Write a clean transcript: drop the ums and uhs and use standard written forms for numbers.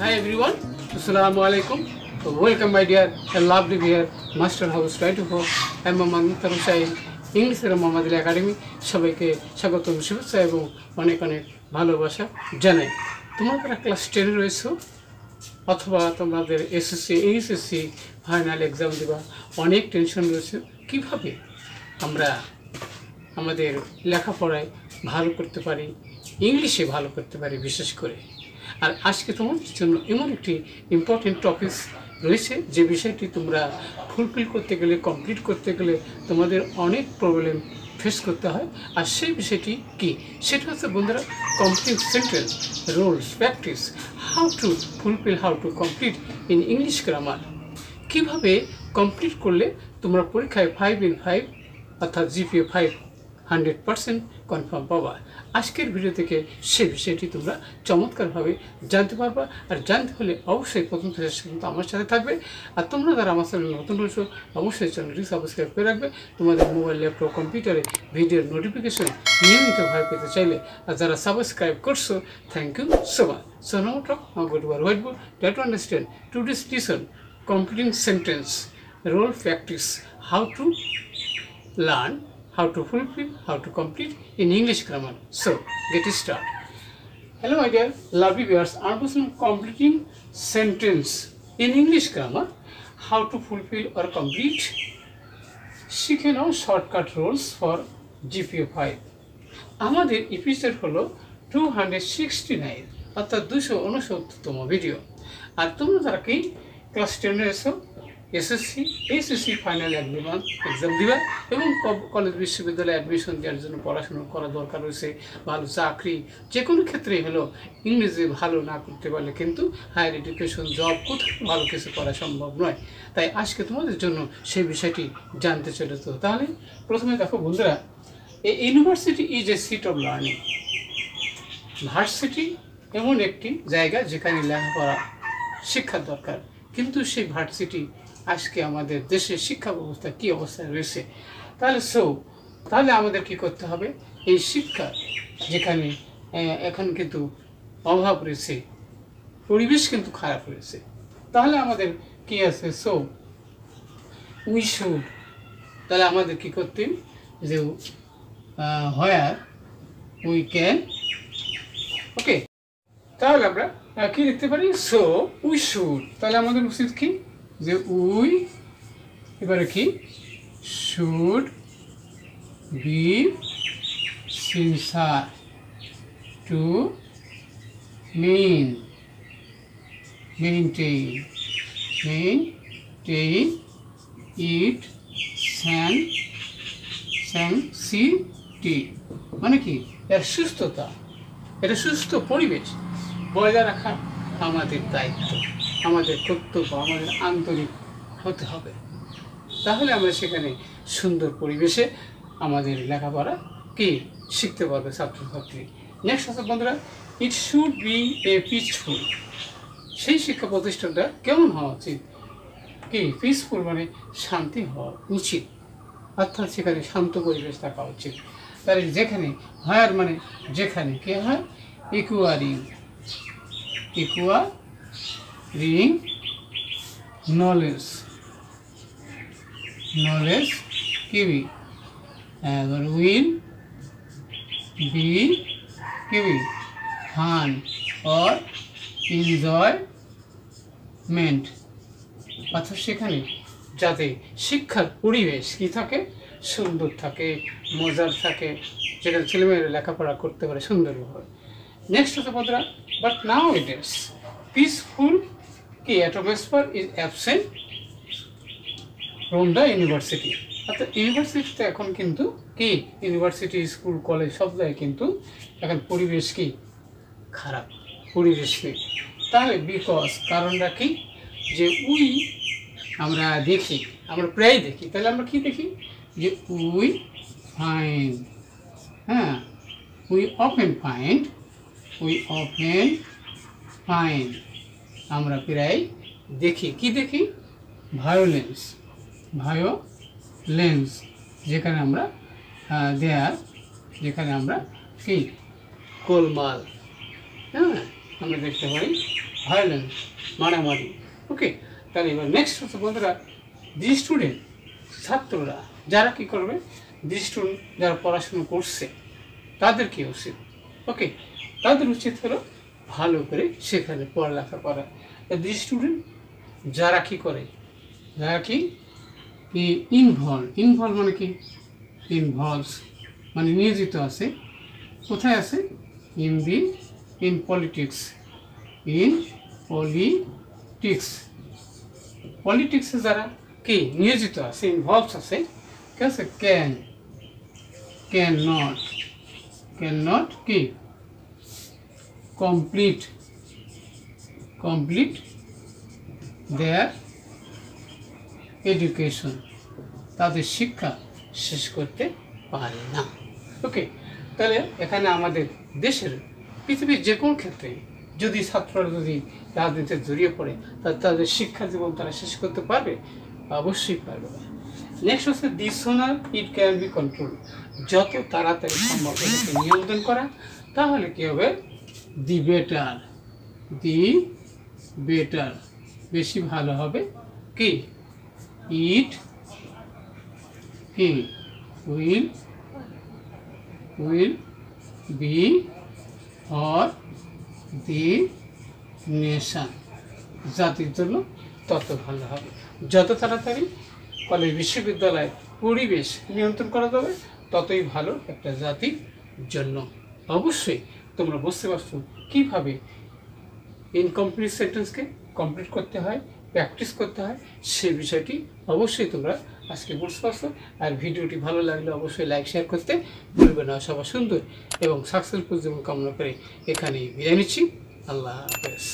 Hi everyone, Assalamu alaikum. Welcome my dear and lovely dear Master House 24. I am Mohammad Tarushail, English Mohammad Academy. সবাইকে স্বাগতম শুভেচ্ছা এবং অনেক অনেক ভালোবাসা জানাই। তোমরা ক্লাস 10 রয়েছো অথবা তোমাদের এসএসসি এইচএসসি ফাইনাল এক্সাম দিবা, অনেক টেনশন রয়েছে কিভাবে আমরা আমাদের লেখাপড়ায় ভালো করতে পারি, ইংলিশে ভালো করতে পারি বিশেষ করে। আর আজকে তোমাদের জন্য এমন একটি ইম্পর্টেন্ট টপিক রয়েছে যে বিষয়টি তোমরা ফুলফিল করতে গেলে, কমপ্লিট করতে গেলে তোমাদের অনেক প্রবলেম ফেস করতে হয়। আর সেই বিষয়টি কি, সেটা হচ্ছে বন্ধুরা complete sentence, rules, practice, how to fulfil, how to complete in English grammar. কীভাবে কমপ্লিট করলে তোমরা পরীক্ষায় 5 in 5 অর্থাৎ জিপিএ 5 100% কনফার্ম পাবা। আজকের ভিডিও থেকে সেই বিষয়টি তোমরা চমৎকারভাবে জানতে পারবা। আর জানতে হলে অবশ্যই প্রথম থেকে শেষ পর্যন্ত আমার সাথে থাকবে। আর তোমরা যারা আমার চ্যানেল নতুন রয়েছো অবশ্যই চ্যানেলটি সাবস্ক্রাইব করে রাখবে। তোমাদের মোবাইল, ল্যাপটপ, কম্পিউটারে ভিডিওর নোটিফিকেশন নিয়মিতভাবে পেতে চাইলে। আর যারা সাবস্ক্রাইব করছো, thank you so much. So now talk now go to our white board try to understand today's lesson completing sentence, role practice, how to learn, how to fulfill, how to complete in English grammar. So get started. Hello my dear lovely viewers, I'm completing sentence in English grammar, how to fulfill or complete. শিখে নাও shortcut rules for GPA 5। আমাদের episode হলো 269 অর্থাৎ 269তম video. আর তোমরা যারা কি class 10 এসো, SSC HSC final exam দিবা এবং কলেজ বিশ্ববিদ্যালয়ে অ্যাডমিশন দেওয়ার জন্য পড়াশোনা করা দরকার রয়েছে। ভালো চাকরি যে কোনো ক্ষেত্রেই হলো ইংরেজি ভালো না করতে পারলে কিন্তু হায়ার এডুকেশন, জব কোথাও ভালো কিছু করা সম্ভব নয়। তাই আজকে তোমাদের জন্য সেই বিষয়টি জানতে চলেছো। তাহলে প্রথমে দেখো বন্ধুরা, এই university is a seat of learning. Varsity এমন একটি জায়গা যেখানে লেখাপড়া শিক্ষার দরকার, কিন্তু সেই ভার্সিটি আজকে আমাদের দেশের শিক্ষা ব্যবস্থা কী অবস্থায় রয়েছে। তাহলে আমাদের কি করতে হবে, এই শিক্ষা যেখানে এখন কিন্তু অভাব রয়েছে, পরিবেশ কিন্তু খারাপ রয়েছে, তাহলে আমাদের কি আছে, উই শুড, তাহলে আমাদের কি করতে, যে হোয়ার উই ক্যান, ওকে, তাহলে আমরা কি লিখতে পারি, সো উই শুড, তাহলে আমাদের উচিত কি, যে উই এবারে কি শুড বি সিনসার টু মেইনটেইন ইট স্যাংসিটি, মানে কি এর সুস্থতা, এটা সুস্থ পরিবেশ বজায় রাখা আমাদের দায়িত্ব, আমাদের কর্তব্য, আমাদের আন্তরিক হতে হবে। তাহলে আমরা সেখানে সুন্দর পরিবেশে আমাদের লেখাপড়া কি শিখতে পারবে ছাত্রছাত্রী। নেক্সট আছে বন্ধুরা, it should B a peaceful. সেই শিক্ষা প্রতিষ্ঠানটা কেমন হওয়া উচিত, কি পিসফুল মানে শান্তি হওয়া উচিত, অর্থাৎ সেখানে শান্ত পরিবেশ থাকা উচিত। তাহলে যেখানে হায়ার মানে যেখানে কে হয়, ইকুয়ারিং নলেজ কিবি, এবার উইল বি কিবি ফান অর এনজয়মেন্ট, অর্থাৎ সেখানে যাতে শিক্ষার পরিবেশ কি থাকে, সুন্দর থাকে, মজার থাকে, যেখানে ছেলেমেয়েরা লেখাপড়া করতে পারে সুন্দরভাবে। নেক্সট হচ্ছে বন্ধুরা, but now it is peaceful কি atmosphere is absent from the university, অর্থাৎ ইউনিভার্সিটিতে এখন কিন্তু কি, ইউনিভার্সিটি, স্কুল, কলেজ সব জায়গায় কিন্তু এখন পরিবেশ কি খারাপ, পরিবেশ নেই। তাহলে বিকজ কারণটা কি, যে আমরা দেখি, আমরা প্রায় দেখি, তাহলে আমরা কি দেখি, যে উই অফেন ফাইন্ড, আমরা প্রায় দেখি, কি দেখি, ভায়োলেন্স, যেখানে আমরা যেখানে আমরা কি গোলমাল, হ্যাঁ আমরা দেখতে পাই ভায়োলেন্স, মারামারি। ওকে, তাহলে এবার নেক্সট হচ্ছে বন্ধুরা, দি স্টুডেন্ট, ছাত্ররা যারা কি করবে, দি স্টুডেন্ট যারা পড়াশুনো করছে তাদের কি উচিত? ওকে, তাদের উচিত হলো ভালো করে সেখানে পড়ালেখা করা। দি স্টুডেন্ট যারা কি করে, যারা কি ইনভলভ মানে কি, ইনভলভস মানে নিয়োজিত আছে, কোথায় আছে, ইন পলিটিক্স, পলিটিক্সে যারা কি নিয়োজিত আছে, ইনভলভস আছে, ঠিক আছে, ক্যান নট কি কমপ্লিট দেয়ার এডুকেশন, তাদের শিক্ষা শেষ করতে পারে না। ওকে, তাহলে এখানে আমাদের দেশের, পৃথিবীর যে কোনো ক্ষেত্রে যদি ছাত্ররা যদি রাজনীতিতে জড়িয়ে পড়ে, তাদের শিক্ষা জীবন তারা শেষ করতে পারবে? অবশ্যই পারবে। নেক্সট হচ্ছে dishonour it can be control, যত তাড়াতাড়ি সম্ভব এটাকে নিয়ন্ত্রণ করা, তাহলে কি হবে, দি বেটার বেশি ভালো হবে। কি it will be for the nation, জাতির জন্য তত ভালো হবে। যত তাড়াতাড়ি কলেজ বিশ্ববিদ্যালয় পরিবেশ নিয়ন্ত্রণ করা যাবে, ততই ভালো একটা জাতির জন্য। অবশ্যই তোমরা বুঝতে পারছো কীভাবে ইনকমপ্লিট সেন্টেন্সকে কমপ্লিট করতে হয়, প্র্যাকটিস করতে হয়, সেই বিষয়টি অবশ্যই তোমরা আজকে বুঝতে পারছো। আর ভিডিওটি ভালো লাগলে অবশ্যই লাইক শেয়ার করতে ভুলবে না। সবার সুন্দর এবং সাকসেসফুল জীবন কামনা করে এখানেই বিদায় নিচ্ছি। আল্লাহ হাফেজ।